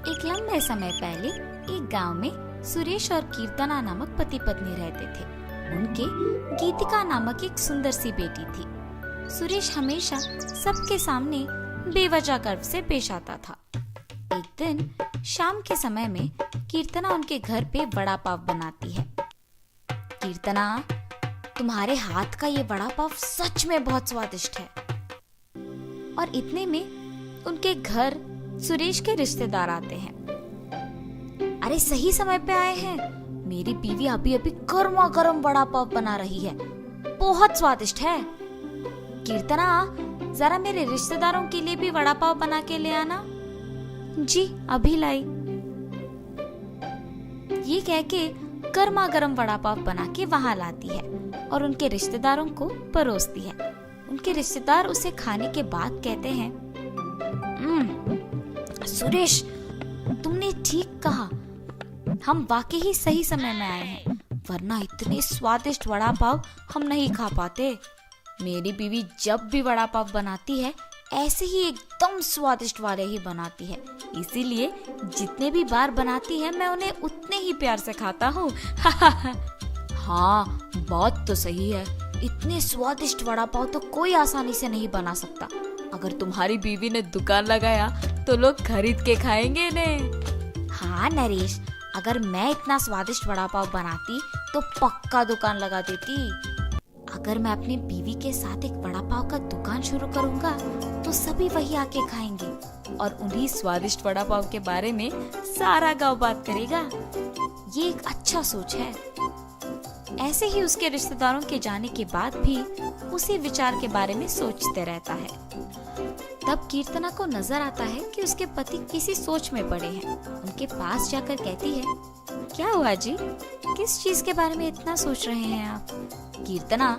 एक लंबे समय पहले एक गांव में सुरेश और कीर्तना नामक पति पत्नी रहते थे। उनके गीतिका नामक एक सुंदर सी बेटी थी। सुरेश हमेशा सबके सामने बेवजह गर्व से पेश आता था। एक दिन शाम के समय में कीर्तना उनके घर पे वड़ा पाव बनाती है। कीर्तना, तुम्हारे हाथ का ये वड़ा पाव सच में बहुत स्वादिष्ट है। और इतने में उनके घर सुरेश के रिश्तेदार आते हैं। अरे सही समय पे आए हैं, मेरी बीवी अभी अभी गर्मा गर्म वड़ा पाव बना रही है, बहुत स्वादिष्ट है। कीर्तना, जरा मेरे रिश्तेदारों के लिए भी वड़ा पाव बना के ले आना। जी अभी लाई। ये कह के गर्मा गर्म वड़ा पाव बना के वहां लाती है और उनके रिश्तेदारों को परोसती है। उनके रिश्तेदार उसे खाने के बाद कहते हैं, सुरेश, तुमने ठीक कहा, हम वाकई ही सही समय में आए हैं, वरना इतने स्वादिष्ट वड़ा पाव हम नहीं खा पाते। मेरी बीवी जब भी वड़ा पाव बनाती है ऐसे ही एकदम स्वादिष्ट वाले ही बनाती है, इसीलिए जितने भी बार बनाती है मैं उन्हें उतने ही प्यार से खाता हूँ। हाँ, बात तो सही है, इतने स्वादिष्ट वड़ा पाव तो कोई आसानी से नहीं बना सकता। अगर तुम्हारी बीवी ने दुकान लगाया तो लोग खरीद के खाएंगे ने। हाँ नरेश, अगर मैं इतना स्वादिष्ट वड़ा पाव बनाती तो पक्का दुकान लगा देती। अगर मैं अपनी बीवी के साथ एक वड़ा पाव का दुकान शुरू करूंगा तो सभी वही आके खाएंगे और उन्हीं स्वादिष्ट वड़ा पाव के बारे में सारा गांव बात करेगा। ये एक अच्छा सोच है। ऐसे ही उसके रिश्तेदारों के जाने के बाद भी उसी विचार के बारे में सोचते रहता है। तब कीर्तना को नजर आता है कि उसके पति किसी सोच में पड़े हैं। उनके पास जाकर कहती है, क्या हुआ जी, किस चीज के बारे में इतना सोच रहे हैं आप? कीर्तना,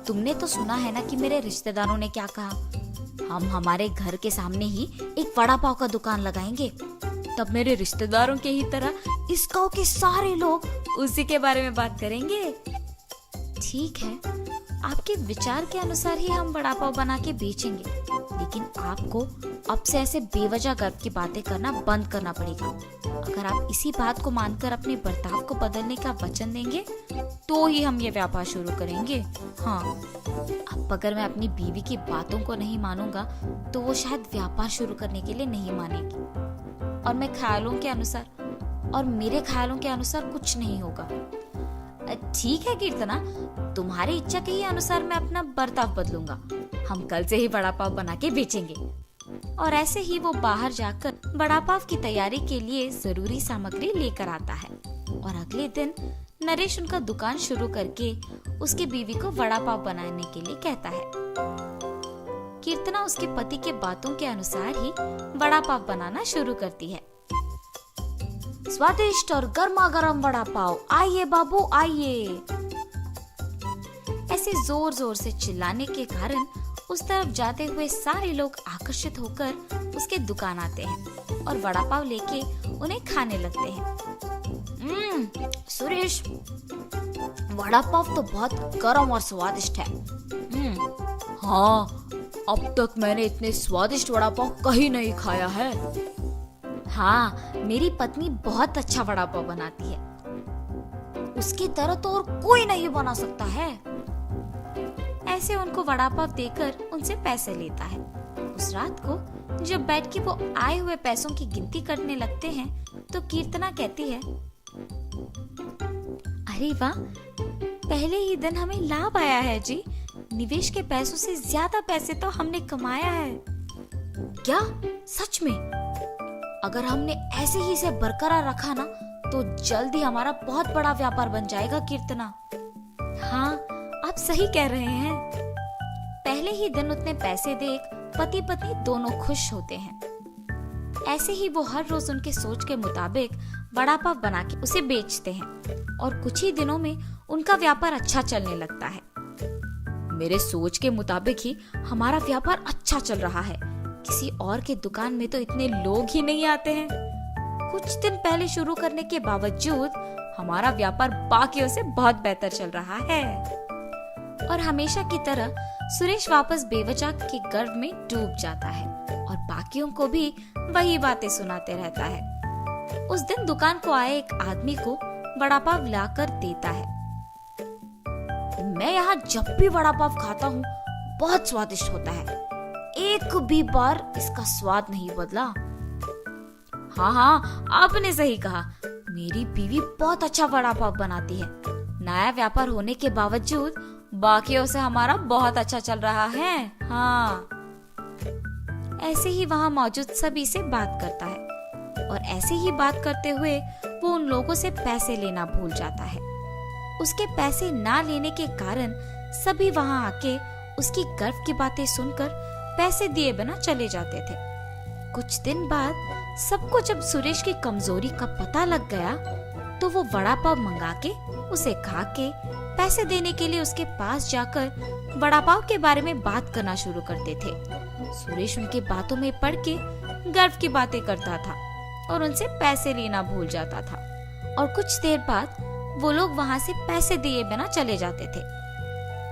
तुमने तो सुना है ना कि मेरे रिश्तेदारों ने क्या कहा, हम हमारे घर के सामने ही एक वड़ा पाव का दुकान लगाएंगे। तब मेरे रिश्तेदारों के ही तरह इस गांव के सारे लोग उसी के बारे में बात करेंगे। ठीक है, आपके विचार के अनुसार ही हम वड़ा पाव बना के बेचेंगे, लेकिन आपको अब से ऐसे बेवजह गर्व की बातें करना बंद करना पड़ेगा। अगर आप इसी बात को मानकर अपने बर्ताव को बदलने का वचन देंगे तो ही हम ये व्यापार शुरू करेंगे। हाँ, अब अगर मैं अपनी बीवी की बातों को नहीं मानूंगा तो वो शायद व्यापार शुरू करने के लिए नहीं मानेगी और मेरे ख्यालों के अनुसार कुछ नहीं होगा। ठीक है कीर्तना, तुम्हारी इच्छा के ही अनुसार मैं अपना बर्ताव बदलूंगा। हम कल से ही वड़ा पाव बना के बेचेंगे। और ऐसे ही वो बाहर जाकर वड़ा पाव की तैयारी के लिए जरूरी सामग्री लेकर आता है और अगले दिन नरेश उनका दुकान शुरू करके उसके बीवी को वड़ा पाव बनाने के लिए कहता है। कीर्तना उसके पति के बातों के अनुसार ही वड़ा पाव बनाना शुरू करती है। स्वादिष्ट और गर्मा गर्म वड़ा पाव, आइए बाबू आइए। ऐसे जोर जोर से चिल्लाने के कारण उस तरफ जाते हुए सारे लोग आकर्षित होकर उसके दुकान आते हैं और वड़ा पाव लेके उन्हें खाने लगते हैं। सुरेश, वड़ा पाव तो बहुत गर्म और स्वादिष्ट है। हाँ, अब तक मैंने इतने स्वादिष्ट वड़ा पाव कहीं नहीं खाया है। हाँ, मेरी पत्नी बहुत अच्छा वड़ा पाव बनाती है, उसकी तरह तो और कोई नहीं बना सकता है। ऐसे उनको वड़ा पाव देकर उनसे पैसे लेता है। उस रात को जब बैठ के वो आए हुए पैसों की गिनती करने लगते हैं तो कीर्तना कहती है, अरे वाह, पहले ही दिन हमें लाभ आया है जी। निवेश के पैसों से ज्यादा पैसे तो हमने कमाया है। क्या सच में? अगर हमने ऐसे ही इसे बरकरार रखा ना तो जल्द ही हमारा बहुत बड़ा व्यापार बन जाएगा कीर्तना। हाँ, आप सही कह रहे हैं। पहले ही दिन उतने पैसे देख पति पत्नी दोनों खुश होते हैं। ऐसे ही वो हर रोज उनके सोच के मुताबिक वड़ा पाव बना के उसे बेचते हैं और कुछ ही दिनों में उनका व्यापार अच्छा चलने लगता है। मेरे सोच के मुताबिक ही हमारा व्यापार अच्छा चल रहा है, किसी और के दुकान में तो इतने लोग ही नहीं आते हैं। कुछ दिन पहले शुरू करने के बावजूद हमारा व्यापार बाकियों से बहुत बेहतर चल रहा है। और हमेशा की तरह सुरेश वापस बेवजह के गर्व में डूब जाता है और बाकियों को भी वही बातें सुनाते रहता है। उस दिन दुकान को आए एक आदमी को वड़ा पाव लाकर देता है। मैं यहाँ जब भी वड़ा पाव खाता हूँ बहुत स्वादिष्ट होता है, एक भी बार इसका स्वाद नहीं बदला। हाँ, आपने सही कहा, मेरी बीवी बहुत अच्छा वड़ा पाव बनाती है। नया व्यापार होने के बावजूद बाकियों से हमारा बहुत अच्छा चल रहा है। हाँ, ऐसे ही वहाँ मौजूद सभी से बात करता है और ऐसे ही बात करते हुए वो उन लोगों से पैसे लेना भूल जाता है। उसके पैसे ना लेने के कारण सभी वहाँ आके उसकी गर्व की बातें सुनकर पैसे दिए बिना चले जाते थे। कुछ दिन बाद सबको जब सुरेश की कमजोरी का पता लग गया तो वो वड़ा पाव मंगा के उसे खा के पैसे देने के लिए उसके पास जाकर वड़ा पाव के बारे में बात करना शुरू करते थे। सुरेश उनकी बातों में पड़ के गर्व की बातें करता था और उनसे पैसे लेना भूल जाता था और कुछ देर बाद वो लोग वहाँ से पैसे दिए बिना चले जाते थे।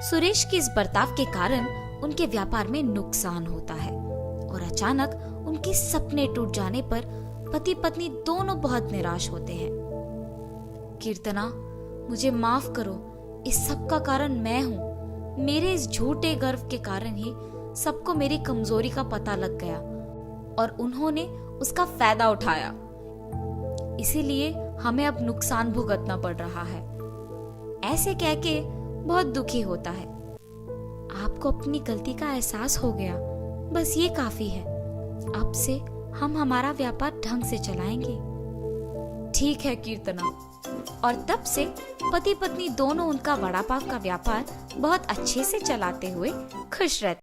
सुरेश के इस बर्ताव के कारण उनके व्यापार में नुकसान होता है और अचानक उनके सपने टूट जाने पर पति पत्नी दोनों बहुत निराश होते हैं। कीर्तना, मुझे माफ करो, इस सब का कारण मैं हूँ। मेरे इस झूठे गर्व के कारण ही सबको मेरी कमजोरी का पता लग गया और उन्होंने उसका फायदा उठाया, इसीलिए हमें अब नुकसान भुगतना पड़ रहा है। ऐसे कह के बहुत दुखी होता है। आपको अपनी गलती का एहसास हो गया, बस ये काफी है। अब से हम हमारा व्यापार ढंग से चलाएंगे। ठीक है कीर्तना। और तब से पति पत्नी दोनों उनका वड़ा पाव का व्यापार बहुत अच्छे से चलाते हुए खुश रहते।